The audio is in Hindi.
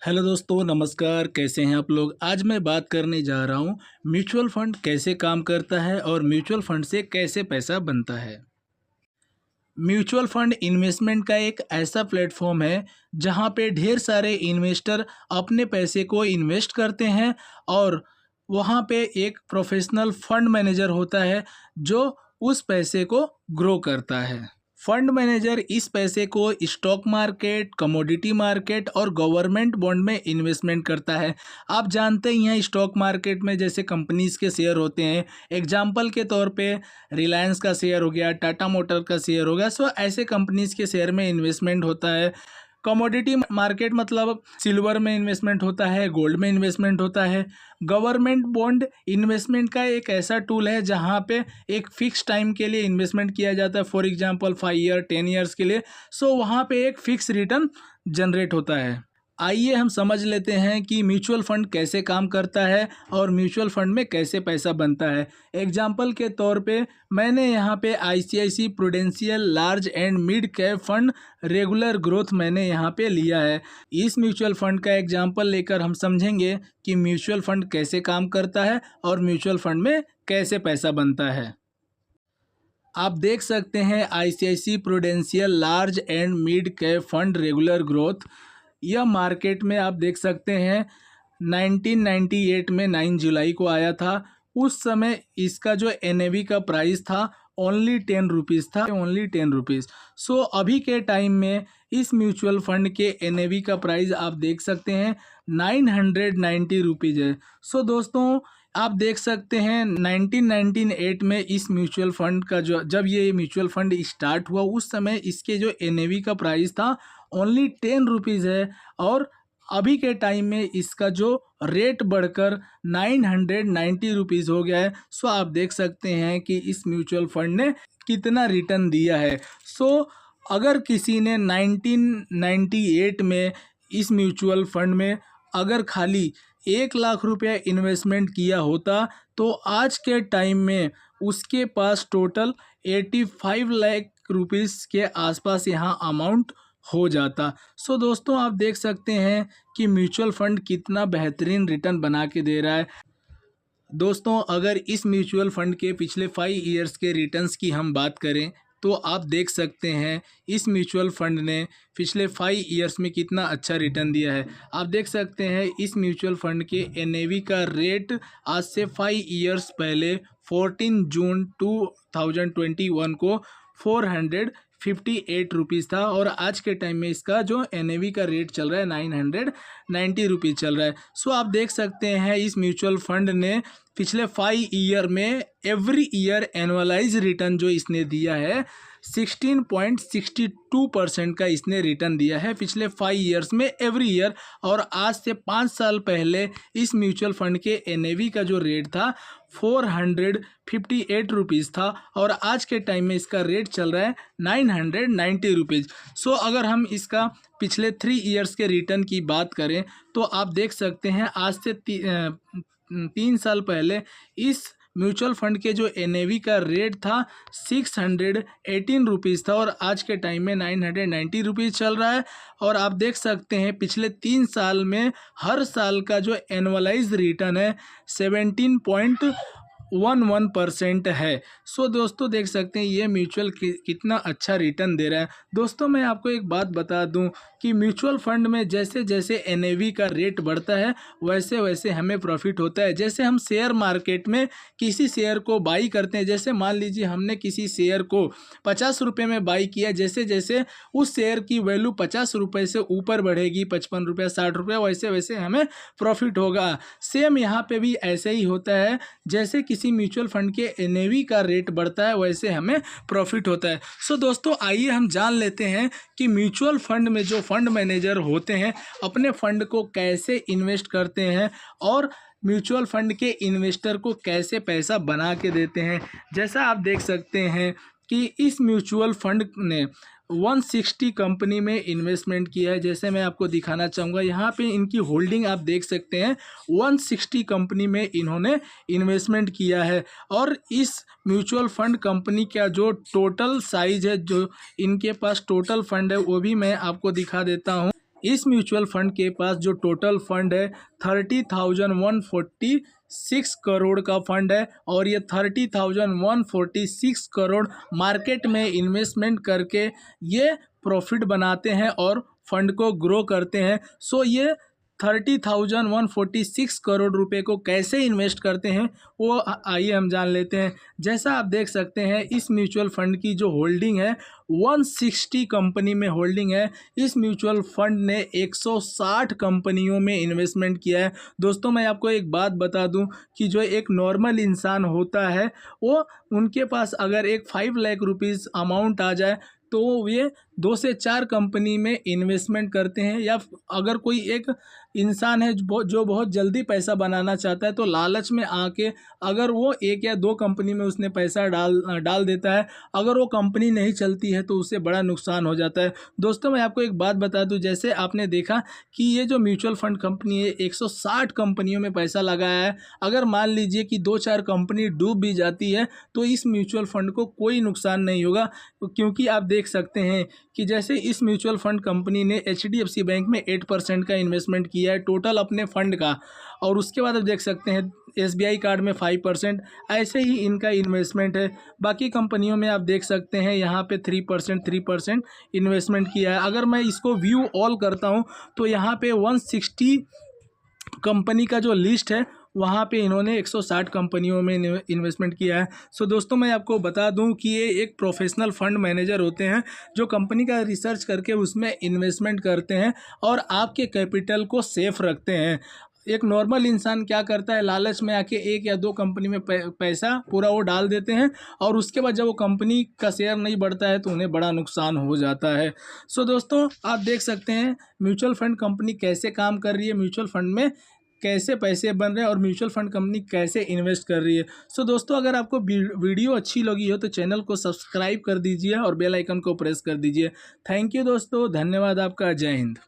हेलो दोस्तों, नमस्कार। कैसे हैं आप लोग। आज मैं बात करने जा रहा हूं म्यूचुअल फंड कैसे काम करता है और म्यूचुअल फंड से कैसे पैसा बनता है। म्यूचुअल फंड इन्वेस्टमेंट का एक ऐसा प्लेटफॉर्म है जहां पे ढेर सारे इन्वेस्टर अपने पैसे को इन्वेस्ट करते हैं और वहां पे एक प्रोफेशनल फंड मैनेजर होता है जो उस पैसे को ग्रो करता है। फंड मैनेजर इस पैसे को स्टॉक मार्केट, कमोडिटी मार्केट और गवर्नमेंट बॉन्ड में इन्वेस्टमेंट करता है। आप जानते ही हैं स्टॉक मार्केट में जैसे कंपनीज के शेयर होते हैं। एग्जाम्पल के तौर पे रिलायंस का शेयर हो गया, टाटा मोटर का शेयर हो गया। सो ऐसे कंपनीज के शेयर में इन्वेस्टमेंट होता है। कमोडिटी मार्केट मतलब सिल्वर में इन्वेस्टमेंट होता है, गोल्ड में इन्वेस्टमेंट होता है। गवर्नमेंट बॉन्ड इन्वेस्टमेंट का एक ऐसा टूल है जहां पे एक फिक्स टाइम के लिए इन्वेस्टमेंट किया जाता है, फॉर एग्जांपल 5 ईयर 10 ईयर्स के लिए। सो वहां पे एक फिक्स रिटर्न जनरेट होता है। आइए हम समझ लेते हैं कि म्यूचुअल फंड कैसे काम करता है और म्यूचुअल फंड में कैसे पैसा बनता है। एग्जाम्पल के तौर पे मैंने यहाँ पे ICICI Prudential large and mid cap fund regular growth मैंने यहाँ पे लिया है। इस म्यूचुअल फंड का एग्जाम्पल लेकर हम समझेंगे कि म्यूचुअल फंड कैसे काम करता है और म्यूचुअल फंड में कैसे पैसा बनता है। आप देख सकते हैं ICICI Prudential large and mid cap fund regular growth. यह मार्केट में आप देख सकते हैं 1998 में 9 जुलाई को आया था। उस समय इसका जो एनएवी का प्राइस था ओनली 10 रुपीज़ था, ओनली 10 रुपीज़। सो अभी के टाइम में इस म्यूचुअल फंड के एनएवी का प्राइस आप देख सकते हैं 990 रुपीज़ है। सो दोस्तों आप देख सकते हैं 1998 में इस म्यूचुअल फंड का जब ये म्यूचुअल फंड स्टार्ट हुआ उस समय इसके जो एनएवी का प्राइस था ओनली 10 रुपीज़ है और अभी के टाइम में इसका जो रेट बढ़कर 990 रुपीज़ हो गया है। सो आप देख सकते हैं कि इस म्यूचुअल फंड ने कितना रिटर्न दिया है। सो अगर किसी ने 1998 में इस म्यूचुअल फंड में अगर खाली 1 लाख रुपया इन्वेस्टमेंट किया होता तो आज के टाइम में उसके पास टोटल 85 लाख रुपीज़ के आसपास यहाँ अमाउंट हो जाता। सो दोस्तों आप देख सकते हैं कि म्यूचुअल फंड कितना बेहतरीन रिटर्न बना के दे रहा है। दोस्तों अगर इस म्यूचुअल फंड के पिछले 5 ईयर्स के रिटर्न्स की हम बात करें तो आप देख सकते हैं इस म्यूचुअल फंड ने पिछले 5 ईयर्स में कितना अच्छा रिटर्न दिया है। आप देख सकते हैं इस म्यूचुअल फंड के एनएवी का रेट आज से 5 ईयर्स पहले 14 जून 2021 को 458 रुपीज़ था और आज के टाइम में इसका जो एनएवी का रेट चल रहा है 990 रुपीज़ चल रहा है। सो आप देख सकते हैं इस म्यूचुअल फंड ने पिछले 5 ईयर में एवरी ईयर एनुअलाइज रिटर्न जो इसने दिया है 16.62% का इसने रिटर्न दिया है पिछले 5 ईयर्स में एवरी ईयर। और आज से 5 साल पहले इस म्यूचुअल फंड के एनएवी का जो रेट था 458 रुपीज़ था और आज के टाइम में इसका रेट चल रहा है 990 रुपीज़। सो अगर हम इसका पिछले 3 ईयर्स के रिटर्न की बात करें तो आप देख सकते हैं आज से 3 साल पहले इस म्यूचुअल फंड के जो एनएवी का रेट था 618 रुपीज़ था और आज के टाइम में 990 रुपीज़ चल रहा है। और आप देख सकते हैं पिछले 3 साल में हर साल का जो एनुअलाइज रिटर्न है 17.11% है। सो दोस्तों देख सकते हैं ये म्यूचुअल कितना अच्छा रिटर्न दे रहा है। दोस्तों मैं आपको एक बात बता दूं कि म्यूचुअल फंड में जैसे जैसे एनएवी का रेट बढ़ता है वैसे वैसे हमें प्रॉफिट होता है। जैसे हम शेयर मार्केट में किसी शेयर को बाई करते हैं, जैसे मान लीजिए हमने किसी शेयर को 50 रुपये में बाई किया, जैसे जैसे उस शेयर की वैल्यू 50 रुपये से ऊपर बढ़ेगी 55 रुपये 60 रुपये वैसे वैसे हमें प्रॉफिट होगा। सेम यहाँ पे भी ऐसे ही होता है, जैसे किसी म्यूचुअल फंड के एनएवी का रेट बढ़ता है वैसे हमें प्रॉफिट होता है। सो दोस्तों आइए हम जान लेते हैं कि म्यूचुअल फंड में जो फंड मैनेजर होते हैं अपने फंड को कैसे इन्वेस्ट करते हैं और म्यूचुअल फंड के इन्वेस्टर को कैसे पैसा बना के देते हैं। जैसा आप देख सकते हैं कि इस म्यूचुअल फंड ने 160 कंपनी में इन्वेस्टमेंट किया है। जैसे मैं आपको दिखाना चाहूँगा यहाँ पे इनकी होल्डिंग आप देख सकते हैं 160 कंपनी में इन्होंने इन्वेस्टमेंट किया है। और इस म्यूचुअल फंड कंपनी का जो टोटल साइज है, जो इनके पास टोटल फंड है वो भी मैं आपको दिखा देता हूँ। इस म्यूचुअल फंड के पास जो टोटल फंड है 30,146 करोड़ का फंड है और ये 30,146 करोड़ मार्केट में इन्वेस्टमेंट करके ये प्रॉफिट बनाते हैं और फंड को ग्रो करते हैं। सो ये 30,146 करोड़ रुपए को कैसे इन्वेस्ट करते हैं वो आइए हम जान लेते हैं। जैसा आप देख सकते हैं इस म्यूचुअल फंड की जो होल्डिंग है 160 कंपनी में होल्डिंग है। इस म्यूचुअल फंड ने 160 कंपनियों में इन्वेस्टमेंट किया है। दोस्तों मैं आपको एक बात बता दूं कि जो एक नॉर्मल इंसान होता है वो उनके पास अगर एक 5 लाख रुपीज़ अमाउंट आ जाए तो ये 2 से 4 कंपनी में इन्वेस्टमेंट करते हैं। या अगर कोई एक इंसान है जो बहुत जल्दी पैसा बनाना चाहता है तो लालच में आके अगर वो 1 या 2 कंपनी में उसने पैसा डाल देता है, अगर वो कंपनी नहीं चलती है तो उससे बड़ा नुकसान हो जाता है। दोस्तों मैं आपको एक बात बता दूं, जैसे आपने देखा कि ये जो म्यूचुअल फंड कंपनी है 160 कंपनियों में पैसा लगाया है। अगर मान लीजिए कि 2-4 कंपनी डूब भी जाती है तो इस म्यूचुअल फंड को कोई नुकसान नहीं होगा, क्योंकि आप देख सकते हैं कि जैसे इस म्यूचुअल फंड कंपनी ने HDFC बैंक में 8% का इन्वेस्टमेंट किया है टोटल अपने फंड का, और उसके बाद आप देख सकते हैं SBI कार्ड में 5%, ऐसे ही इनका इन्वेस्टमेंट है। बाकी कंपनियों में आप देख सकते हैं यहाँ पे 3% इन्वेस्टमेंट किया है। अगर मैं इसको व्यू ऑल करता हूँ तो यहाँ पे 160 कंपनी का जो लिस्ट है वहाँ पे इन्होंने 160 कंपनियों में इन्वेस्टमेंट किया है। सो दोस्तों मैं आपको बता दूं कि ये एक प्रोफेशनल फंड मैनेजर होते हैं जो कंपनी का रिसर्च करके उसमें इन्वेस्टमेंट करते हैं और आपके कैपिटल को सेफ रखते हैं। एक नॉर्मल इंसान क्या करता है, लालच में आके 1 या 2 कंपनी में पैसा पूरा वो डाल देते हैं और उसके बाद जब वो कंपनी का शेयर नहीं बढ़ता है तो उन्हें बड़ा नुकसान हो जाता है। सो दोस्तों आप देख सकते हैं म्यूचुअल फंड कंपनी कैसे काम कर रही है, म्यूचुअल फंड में कैसे पैसे बन रहे हैं और म्यूचुअल फंड कंपनी कैसे इन्वेस्ट कर रही है। सो दोस्तों अगर आपको वीडियो अच्छी लगी हो तो चैनल को सब्सक्राइब कर दीजिए और बेल आइकन को प्रेस कर दीजिए। थैंक यू दोस्तों, धन्यवाद आपका, जय हिंद।